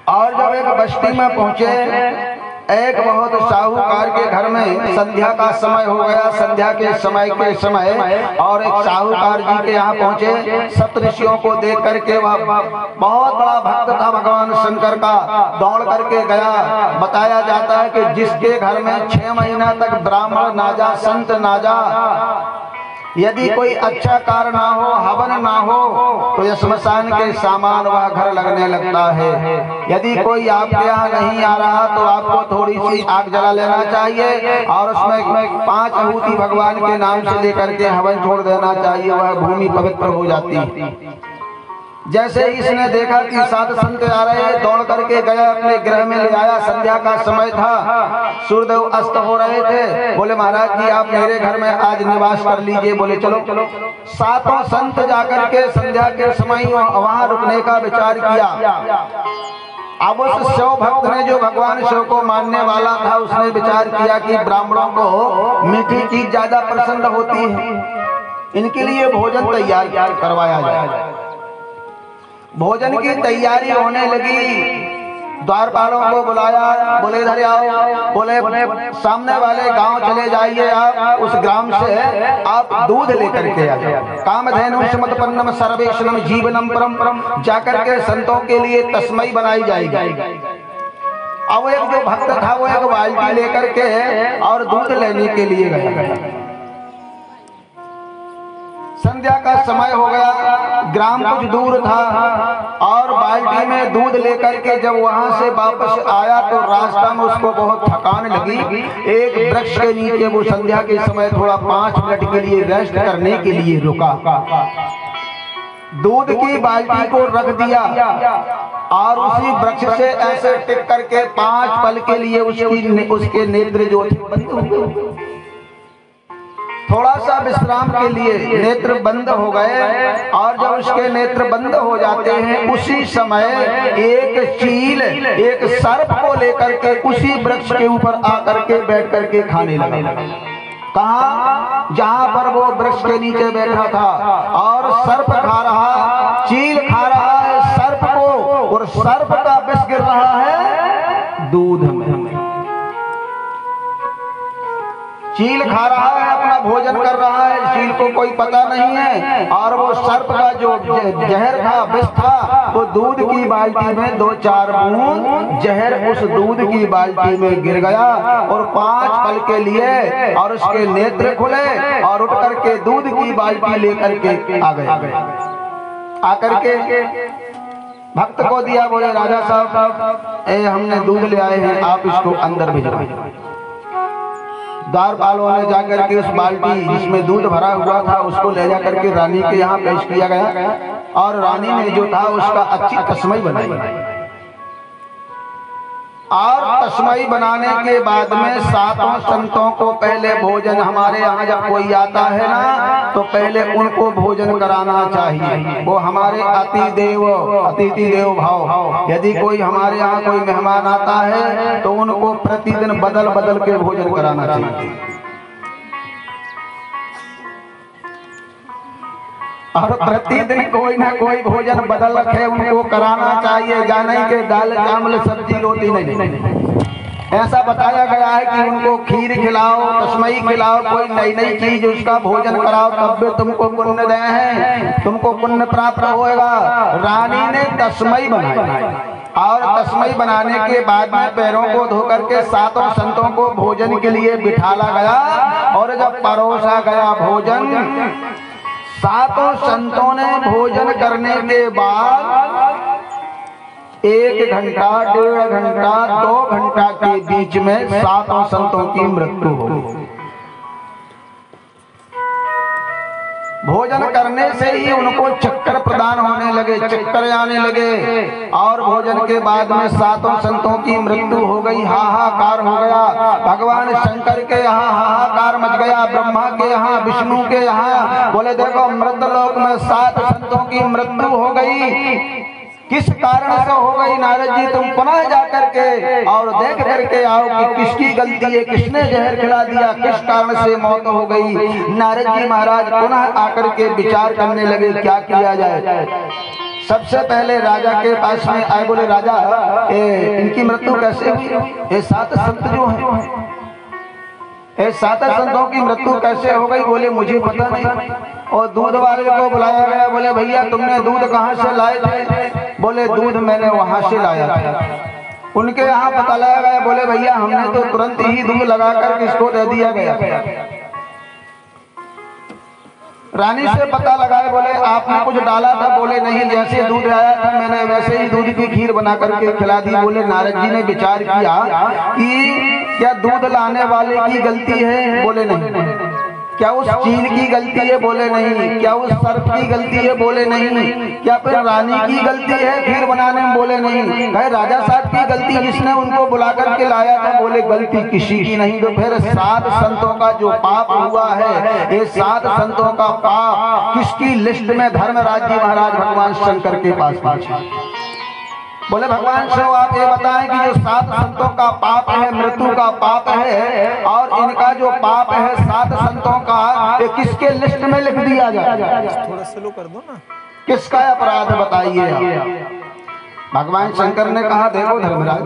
और जब एक बस्ती में पहुंचे, एक बहुत साहूकार के घर में संध्या का समय हो गया। संध्या के समय और एक साहूकार जी के यहाँ पहुंचे। सप्तऋषियों को देख करके वह बहुत बड़ा भक्त था भगवान शंकर का, दौड़ करके गया। बताया जाता है कि जिसके घर में 6 महीना तक ब्राह्मण ना जा, संत ना जा, यदि कोई अच्छा कार्य ना हो, हवन ना हो, तो यह श्मशान के सामान वह घर लगने लगता है। यदि कोई आपके यहाँ नहीं आ रहा तो आपको थोड़ी सी आग जला लेना चाहिए और उसमें 5 आहुति भगवान के नाम से लेकर के हवन छोड़ देना चाहिए, वह भूमि पवित्र हो जाती है। जैसे ही इसने देखा कि 7 संत आ रहे, दौड़ करके गया, अपने गृह में ले आया। संध्या का समय था, सूर्यदेव अस्त हो रहे थे। बोले महाराज जी आप मेरे घर में आज निवास कर लीजिए। बोले चलो। 7 संत जाकर के संध्या के समय वहां रुकने का विचार किया। अब उस शिव भक्त ने, जो भगवान शिव को मानने वाला था, उसने विचार किया कि ब्राह्मणों को मीठी चीज ज्यादा पसंद होती है, इनके लिए भोजन तैयार करवाया जाए। भोजन की तैयारी होने लगी। द्वारपालों को बुलाया, बोले इधर आओ। बोले सामने वाले गांव चले जाइए, आप उस ग्राम से आप दूध लेकर के आ जाओ। कामधेनु समतपन्नम सर्वेशनम जीवनम परम, जाकर के संतों के लिए तस्मई बनाई जाएगी। अब एक जो भक्त था वो एक बाल्टी लेकर के और दूध लेने के लिए गया। संध्या का समय हो गया, ग्राम कुछ दूर था और बाल्टी में दूध लेकर के जब वहां से वापस आया तो रास्ता में उसको बहुत थकान लगी। एक वृक्ष के नीचे वो संध्या के समय थोड़ा 5 मिनट के लिए रेस्ट करने के लिए रुका। दूध की बाल्टी को रख दिया और उसी वृक्ष से ऐसे टिक करके 5 पल के लिए उसके नेत्र जो थे बंद हो गए। थोड़ा सा विश्राम के लिए नेत्र बंद हो गए और जब उसके नेत्र बंद हो जाते हैं उसी समय एक चील एक सर्प को लेकर के उसी वृक्ष के ऊपर आकर के बैठ करके खाने लगा। कहा? जहां पर वो वृक्ष के नीचे बैठा था और सर्प खा रहा, चील खा रहा है सर्प को, और सर्प का विष गिर रहा है दूध में। चील खा रहा है, अपना भोजन कर रहा है, चील को कोई पता नहीं है, और वो सर्प का जो जहर था, विष था, वो दूध की बाल्टी में 2-4 बूंद जहर उस दूध की बाल्टी में गिर गया और 5 पल के लिए और उसके नेत्र खुले और उठ करके दूध की बाल्टी लेकर के आ गए। आकर के भक्त को दिया, बोले राजा साहब हमने दूध ले आए हैं, आप इसको अंदर भिजवाइए। द्वारपालों ने जाकर के उस बाल्टी जिसमें दूध भरा हुआ था उसको ले जाकर के रानी के यहाँ पेश किया गया और रानी ने जो था उसका अच्छी तस्मई बनाई। और तस्मई बनाने के बाद में 7 संतों को पहले भोजन, हमारे यहाँ जब कोई आता है ना तो पहले उनको भोजन कराना चाहिए। वो हमारे अतिथि देव भाव। यदि कोई हमारे यहाँ कोई मेहमान आता है तो उनको प्रतिदिन बदल बदल के भोजन कराना चाहिए। और प्रतिदिन कोई ना कोई भोजन बदल रखे उनको कराना चाहिए। जाने के दाल चावल सब्जी रोटी नहीं, ऐसा बताया गया है कि उनको खीर खिलाओ, तस्मई खिलाओ, कोई नई चीज उसका भोजन कराओ, तब भी तुमको पुण्य दे हैं, तुमको पुण्य प्राप्त होएगा। रानी ने तस्मई बनाई और तस्मई बनाने के बाद में पैरों को धो करके 7 संतों को भोजन के लिए बिठाला गया और जब परोसा गया भोजन, 7 संतों ने भोजन करने के बाद 1 घंटा, 1.5 घंटा, 2 घंटा के बीच में 7 संतों की मृत्यु हो गई। भोजन करने से ही उनको चक्कर प्रदान होने लगे, चक्कर आने लगे और भोजन के बाद में 7 संतों की मृत्यु हो गई। हाहाकार हो गया। भगवान शंकर के यहाँ हाहाकार मच गया, ब्रह्मा के यहाँ, विष्णु के यहाँ। बोले देखो मृतलोक में 7 संतों की मृत्यु हो गई, किस कारण से हो गई? नारद जी तुम पुनः जाकर के और देख करके आओ कि किसकी गलती है, किसने जहर खिला दिया, किस कारण से मौत हो गई। नारद जी महाराज पुनः आकर के विचार करने लगे क्या किया जाए। सबसे पहले राजा के पास में आए, बोले राजा इनकी मृत्यु कैसे हुई? ये 7 संत जो हैं, ये 7 संतों की मृत्यु कैसे हो गई? बोले मुझे पता नहीं। और दूध वाले को बुलाया गया, बोले भैया तुमने दूध कहाँ से लाए थे? बोले दूध मैंने वहां से लाया था। उनके यहाँ पता लगाया गया, बोले भैया हमने तो तुरंत ही दूध लगाकर किसको दे दिया गया। रानी से पता लगाए, बोले आपने कुछ डाला था? बोले नहीं, जैसे दूध आया था मैंने वैसे ही दूध की खीर बना करके खिला दी। बोले नारद जी ने विचार किया कि क्या दूध लाने वाले की गलती है? बोले नहीं। क्या उस चील की गलती है? बोले नहीं। क्या उस सर्प की गलती है? बोले नहीं। क्या फिर रानी की गलती है खीर बनाने में? बोले नहीं। कहे राजा साहब की गलती जिसने उनको बुला करके लाया था? बोले गलती किसी की नहीं। तो फिर 7 संतों का जो पाप हुआ है, ये 7 संतों का पाप किसकी लिस्ट में? धर्मराज जी महाराज भगवान शंकर के पास पहुंचे। बोले भगवान शिव आप ये बताएं कि जो 7 संतों का पाप है, मृत्यु का पाप है, और इनका जो पाप है 7 संतों का, ये किसके लिस्ट में लिख दिया जाए? थोड़ा स्लो कर दो ना। किसका अपराध बताइए? भगवान शंकर ने कहा देखो धर्मराज,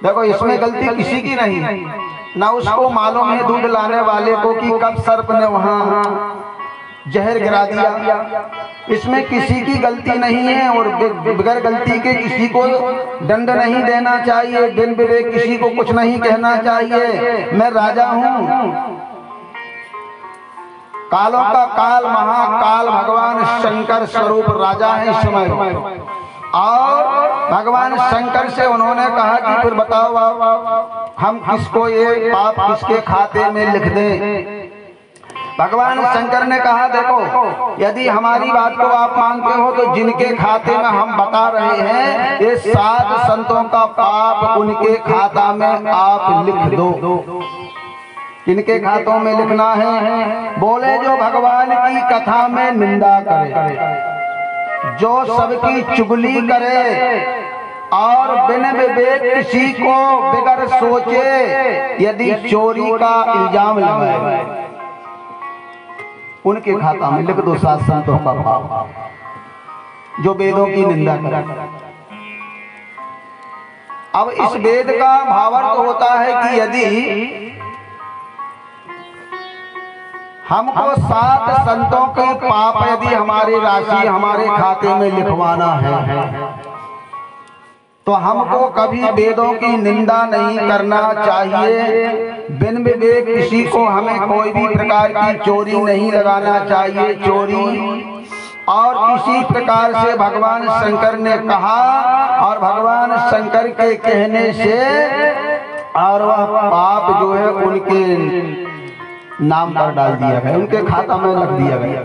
देखो इसमें गलती किसी की नहीं। ना उसको मालूम है दूध लाने वाले को कि कब सर्प ने वहां जहर गिरा दिया। इसमें किसी की गलती नहीं है, और बगैर गलती के किसी को दंड नहीं देना चाहिए, बिन विवेक किसी को कुछ नहीं कहना चाहिए। मैं राजा हूं, कालों का काल महाकाल भगवान शंकर स्वरूप राजा है इस समय। और भगवान शंकर से उन्होंने कहा कि फिर बताओ हम किसको ये पाप किसके खाते में लिख दें? भगवान शंकर ने कहा देखो यदि हमारी बात को आप मानते हो तो जिनके खाते में हम बता रहे हैं, ये 7 संतों का पाप उनके खाता में आप लिख दो। किनके खातों में लिखना है? बोले जो भगवान की कथा में निंदा करे, जो सबकी चुगली करे, और बिन विवेक किसी को बिगर सोचे यदि चोरी का इल्जाम लगाए, उनके खाता में लिख दो 7 संतों का पाप, जो वेदों की निंदा करे। अब इस वेद का भावार्थ होता है कि यदि हमको 7 संतों के पाप यदि हमारी राशि हमारे खाते में लिखवाना है, तो हमको कभी वेदों की निंदा नहीं करना चाहिए। बिन विवेक किसी को हमें कोई भी प्रकार की चोरी नहीं लगाना चाहिए, चोरी। और इसी प्रकार से भगवान शंकर ने कहा, और भगवान शंकर के कहने से और वह पाप जो है उनके नाम पर डाल दिया गया, उनके खाता में रख दिया गया।